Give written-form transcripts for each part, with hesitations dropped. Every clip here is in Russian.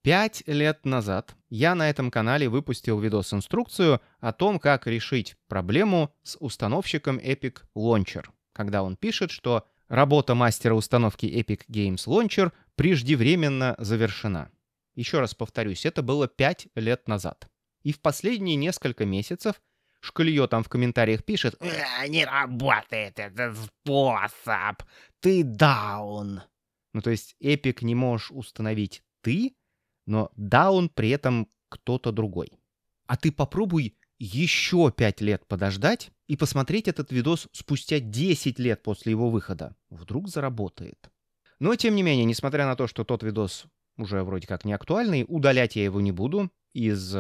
5 лет назад я на этом канале выпустил видос-инструкцию о том, как решить проблему с установщиком Epic Launcher, когда он пишет, что работа мастера установки Epic Games Launcher преждевременно завершена. Еще раз повторюсь, это было 5 лет назад. И в последние несколько месяцев Шкальё там в комментариях пишет: «Не работает этот способ, ты даун». Ну, то есть Epic не можешь установить ты, но даун при этом кто-то другой. А ты попробуй еще 5 лет подождать и посмотреть этот видос спустя 10 лет после его выхода. Вдруг заработает. Но, тем не менее, несмотря на то, что тот видос уже вроде как не актуальный, удалять я его не буду из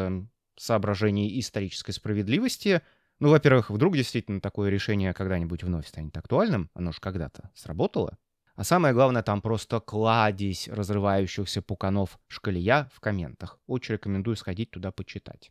соображений исторической справедливости. Ну, во-первых, вдруг действительно такое решение когда-нибудь вновь станет актуальным. Оно же когда-то сработало. А самое главное, там просто кладезь разрывающихся пуканов Шкалья в комментах. Очень рекомендую сходить туда почитать.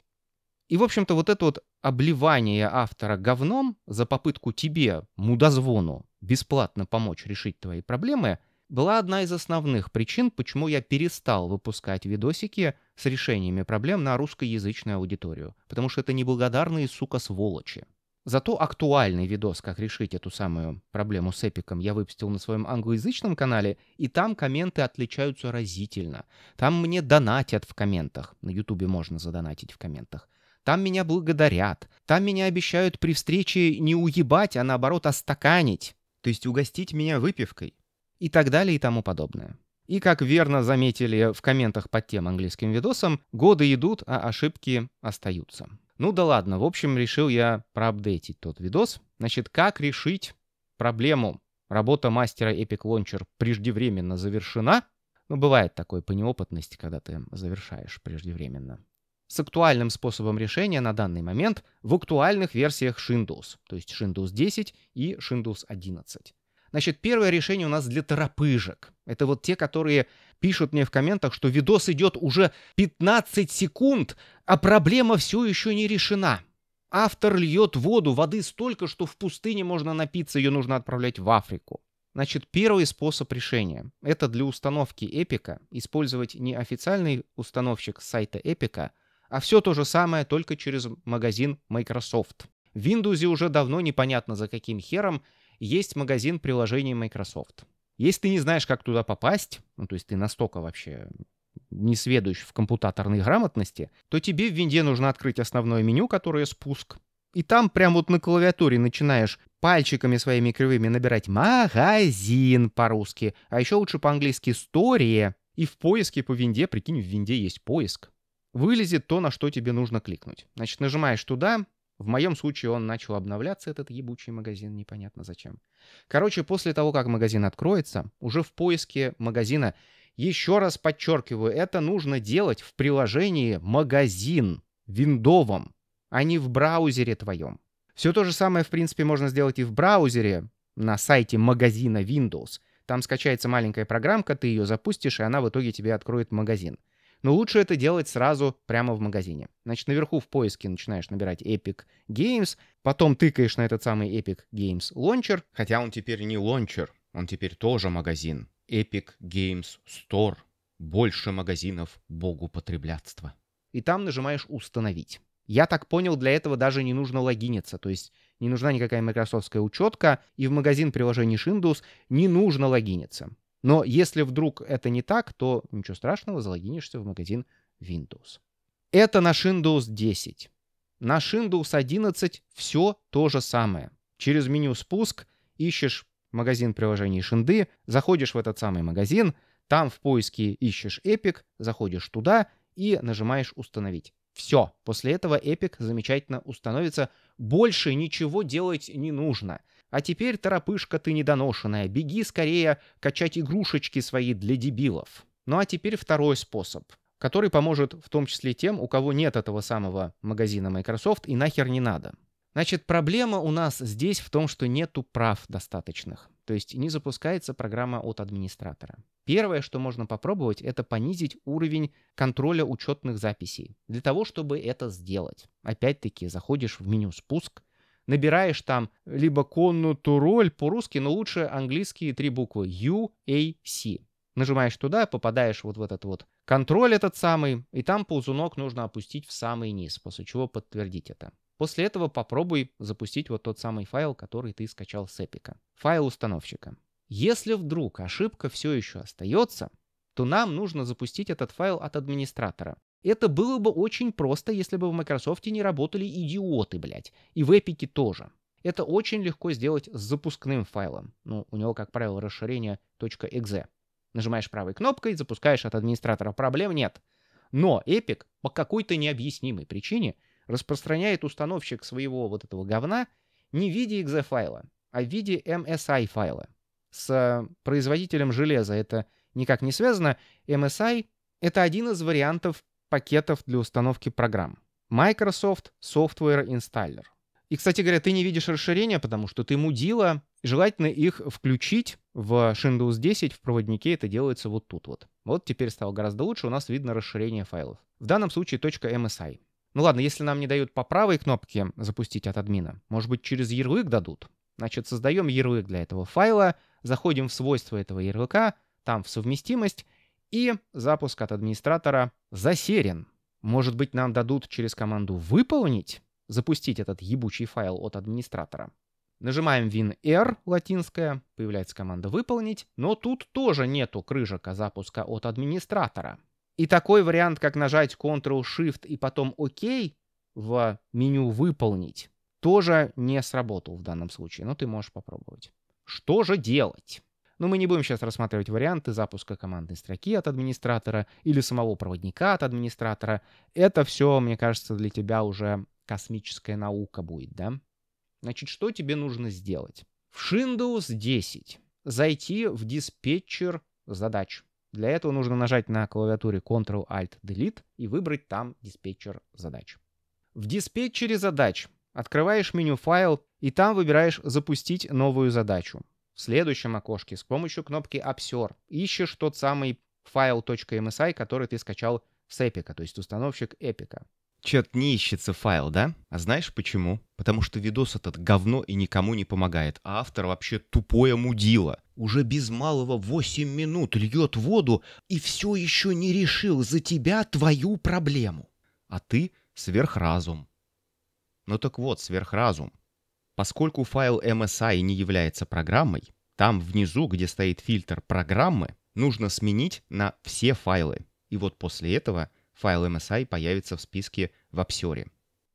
И, в общем-то, вот это вот обливание автора говном за попытку тебе, мудозвону, бесплатно помочь решить твои проблемы, была одна из основных причин, почему я перестал выпускать видосики с решениями проблем на русскоязычную аудиторию. Потому что это неблагодарные, сука, сволочи. Зато актуальный видос, как решить эту самую проблему с эпиком, я выпустил на своем англоязычном канале, и там комменты отличаются разительно. Там мне донатят в комментах. На Ютубе можно задонатить в комментах. Там меня благодарят. Там меня обещают при встрече не уебать, а наоборот остаканить. То есть угостить меня выпивкой. И так далее и тому подобное. И как верно заметили в комментах под тем английским видосом, годы идут, а ошибки остаются. Ну да ладно, в общем, решил я проапдейтить тот видос. Значит, как решить проблему? Работа мастера Epic Launcher преждевременно завершена. Ну, бывает такое по неопытности, когда ты завершаешь преждевременно. С актуальным способом решения на данный момент в актуальных версиях Windows, то есть Windows 10 и Windows 11. Значит, первое решение у нас для торопыжек. Это вот те, которые пишут мне в комментах, что видос идет уже 15 секунд, а проблема все еще не решена. Автор льет воду, воды столько, что в пустыне можно напиться, ее нужно отправлять в Африку. Значит, первый способ решения – это для установки Эпика использовать не официальный установщик с сайта Эпика, а все то же самое, только через магазин Microsoft. В Windows уже давно непонятно за каким хером есть магазин приложений Microsoft. Если ты не знаешь, как туда попасть, ну, то есть ты настолько вообще не сведущ в компьютерной грамотности, то тебе в винде нужно открыть основное меню, которое спуск. И там прям вот на клавиатуре начинаешь пальчиками своими кривыми набирать «магазин» по-русски, а еще лучше по-английски «story». И в поиске по винде, прикинь, в винде есть поиск. Вылезет то, на что тебе нужно кликнуть. Значит, нажимаешь туда. В моем случае он начал обновляться, этот ебучий магазин, непонятно зачем. Короче, после того, как магазин откроется, уже в поиске магазина, еще раз подчеркиваю, это нужно делать в приложении «Магазин» виндовом, а не в браузере твоем. Все то же самое, в принципе, можно сделать и в браузере на сайте магазина Windows. Там скачается маленькая программка, ты ее запустишь, и она в итоге тебе откроет магазин. Но лучше это делать сразу прямо в магазине. Значит, наверху в поиске начинаешь набирать Epic Games, потом тыкаешь на этот самый Epic Games Launcher, хотя он теперь не Launcher, он теперь тоже магазин. Epic Games Store. Больше магазинов богу потреблятства. И там нажимаешь «Установить». Я так понял, для этого даже не нужно логиниться, то есть не нужна никакая майкрософтская учетка, и в магазин приложений Windows не нужно логиниться. Но если вдруг это не так, то ничего страшного, залогинишься в магазин Windows. Это на Windows 10. На Windows 11 все то же самое. Через меню «Спуск» ищешь магазин приложений Шинды, заходишь в этот самый магазин, там в поиске ищешь Epic, заходишь туда и нажимаешь «Установить». Все. После этого Epic замечательно установится. Больше ничего делать не нужно. А теперь, торопышка ты недоношенная, беги скорее качать игрушечки свои для дебилов. Ну а теперь второй способ, который поможет в том числе тем, у кого нет этого самого магазина Microsoft и нахер не надо. Значит, проблема у нас здесь в том, что нету прав достаточных. То есть не запускается программа от администратора. Первое, что можно попробовать, это понизить уровень контроля учетных записей. Для того, чтобы это сделать, опять-таки заходишь в меню «Спуск», набираешь там либо комнату роль по-русски, но лучше английские 3 буквы UAC. Нажимаешь туда, попадаешь вот в этот вот контроль этот самый, и там ползунок нужно опустить в самый низ, после чего подтвердить это. После этого попробуй запустить вот тот самый файл, который ты скачал с Эпика. Файл установщика. Если вдруг ошибка все еще остается, то нам нужно запустить этот файл от администратора. Это было бы очень просто, если бы в Microsoft не работали идиоты, блядь. И в Эпике тоже. Это очень легко сделать с запускным файлом. Ну, у него, как правило, расширение .exe. Нажимаешь правой кнопкой, запускаешь от администратора, проблем нет. Но Epic по какой-то необъяснимой причине распространяет установщик своего вот этого говна не в виде exe файла, а в виде MSI файла. С производителем железа это никак не связано. MSI — это один из вариантов пакетов для установки программ. Microsoft Software Installer. И, кстати говоря, ты не видишь расширения, потому что ты мудила. Желательно их включить в Windows 10 в проводнике. Это делается вот тут вот. Вот теперь стало гораздо лучше. У нас видно расширение файлов. В данном случае .msi. Ну ладно, если нам не дают по правой кнопке запустить от админа, может быть, через ярлык дадут. Значит, создаем ярлык для этого файла, заходим в свойства этого ярлыка, там в совместимость, и запуск от администратора засерен. Может быть, нам дадут через команду «выполнить» запустить этот ебучий файл от администратора. Нажимаем WinR, латинская, появляется команда «выполнить», но тут тоже нету крыжика запуска от администратора. И такой вариант, как нажать Ctrl-Shift и потом ОК в меню «выполнить», тоже не сработал в данном случае, но ты можешь попробовать. Что же делать? Ну, мы не будем сейчас рассматривать варианты запуска командной строки от администратора или самого проводника от администратора. Это все, мне кажется, для тебя уже космическая наука будет, да? Значит, что тебе нужно сделать? В Windows 10 зайти в диспетчер задач. Для этого нужно нажать на клавиатуре Ctrl-Alt-Delete и выбрать там диспетчер задач. В диспетчере задач открываешь меню «Файл» и там выбираешь «Запустить новую задачу». В следующем окошке с помощью кнопки Observe ищешь тот самый файл .msi, который ты скачал с Эпика, то есть установщик Эпика. Чё-то не ищется файл, да? А знаешь почему? Потому что видос этот говно и никому не помогает, а автор вообще тупое мудило. Уже без малого 8 минут льет воду и все еще не решил за тебя твою проблему. А ты сверхразум. Ну так вот, сверхразум. Поскольку файл MSI не является программой, там внизу, где стоит фильтр программы, нужно сменить на все файлы. И вот после этого файл MSI появится в списке в обсере.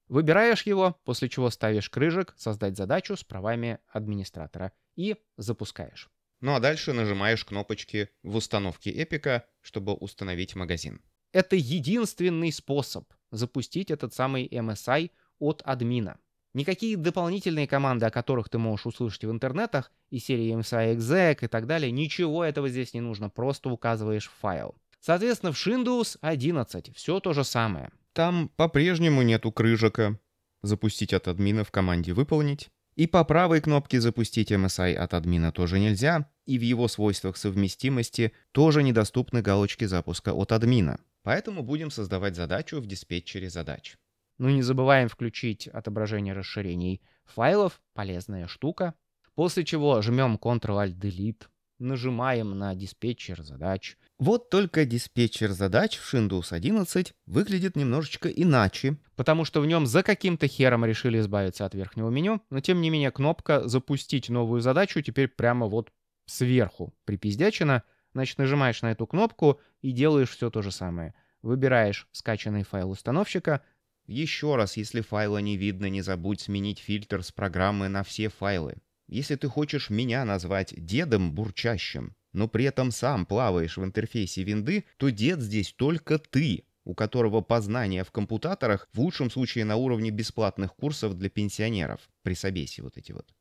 Выбираешь его, после чего ставишь крыжик «Создать задачу» с правами администратора и запускаешь. Ну а дальше нажимаешь кнопочки в установке Эпика, чтобы установить магазин. Это единственный способ запустить этот самый MSI от админа. Никакие дополнительные команды, о которых ты можешь услышать в интернетах, из серии MSI exec и так далее, ничего этого здесь не нужно, просто указываешь файл. Соответственно, в Windows 11 все то же самое. Там по-прежнему нету крыжика. Запустить от админа в команде «Выполнить». И по правой кнопке «Запустить MSI от админа» тоже нельзя. И в его свойствах совместимости тоже недоступны галочки запуска от админа. Поэтому будем создавать задачу в диспетчере задач. Ну и не забываем включить отображение расширений файлов, полезная штука. После чего жмем Ctrl-Alt-Delete, нажимаем на диспетчер задач. Вот только диспетчер задач в Windows 11 выглядит немножечко иначе. Потому что в нем за каким-то хером решили избавиться от верхнего меню, но тем не менее кнопка «Запустить новую задачу» теперь прямо вот сверху припиздячена. Значит, нажимаешь на эту кнопку и делаешь все то же самое. Выбираешь скачанный файл установщика. Еще раз, если файла не видно, не забудь сменить фильтр с программы на все файлы. Если ты хочешь меня назвать дедом бурчащим, но при этом сам плаваешь в интерфейсе винды, то дед здесь только ты, у которого познания в компьютерах в лучшем случае на уровне бесплатных курсов для пенсионеров. При собесе вот эти вот.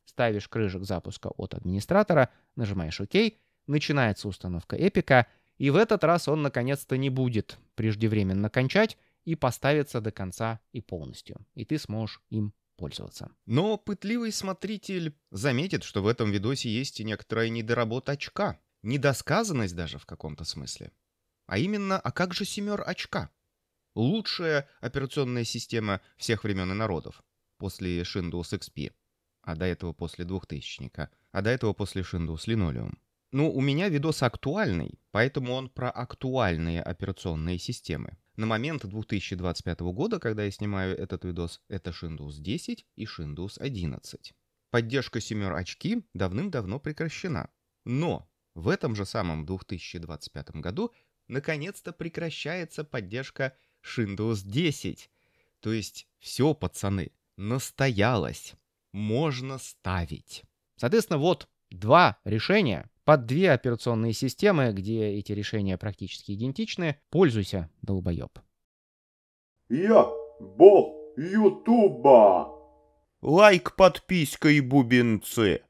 Ставишь крыжик запуска от администратора, нажимаешь ОК, начинается установка Эпика, и в этот раз он наконец-то не будет преждевременно кончать и поставится до конца и полностью. И ты сможешь им пользоваться. Но пытливый смотритель заметит, что в этом видосе есть и некоторая недоработа очка. Недосказанность даже в каком-то смысле. А именно, а как же 7 очка? Лучшая операционная система всех времен и народов. После Windows XP. А до этого после 2000-ника. А до этого после Windows Linoleum. Ну, у меня видос актуальный, поэтому он про актуальные операционные системы. На момент 2025 года, когда я снимаю этот видос, это Windows 10 и Windows 11. Поддержка 7 очки давным-давно прекращена. Но в этом же самом 2025 году наконец-то прекращается поддержка Windows 10. То есть все, пацаны, настоялось. Можно ставить. Соответственно, вот два решения под две операционные системы, где эти решения практически идентичны. Пользуйся, долбоеб. Я бог Ютуба. Лайк, подписка и бубенцы.